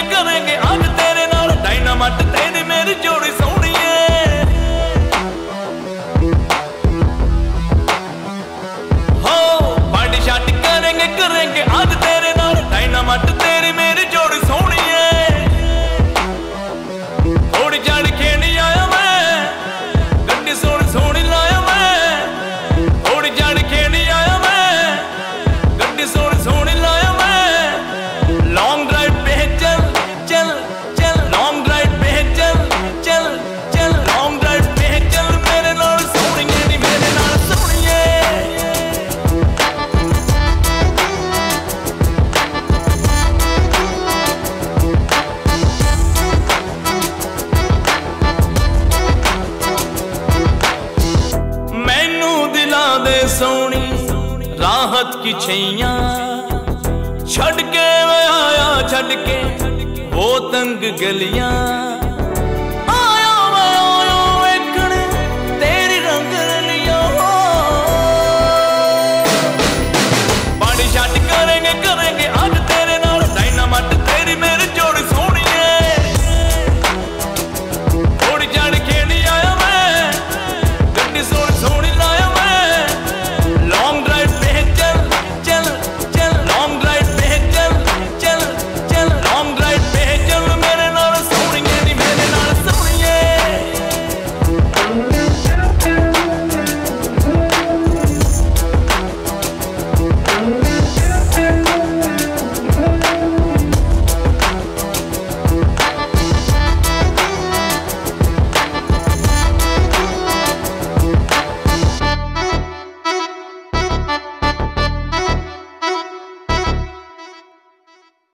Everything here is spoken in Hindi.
करेंगे आज तेरे नाल डायनामाइट तेरी मेरी जोड़ी सोहणी हो। पार्टी शार्टी करेंगे आज तेरे नाल डायनामाइट तेरी मेरी जोड़ी सोहणी थोड़ी जान खेनी आया मैं गड्डी सोहनी सोहनी लाया मैं थोड़ी जान खेनी आया मैं गड्डी सोहनी सोहनी लाया मैं। लॉन्ग ड्राइव पे चल चल चल लॉन्ग ड्राइव पे चल चल चल लॉन्ग ड्राइव पे चल मेरे नाल सोहणीए नी मेरे नाल सोहणीए। मैनू दिला दे सोहणी राहत की छैया छड़ के मैं आया छड़ के वो तंग गलियां।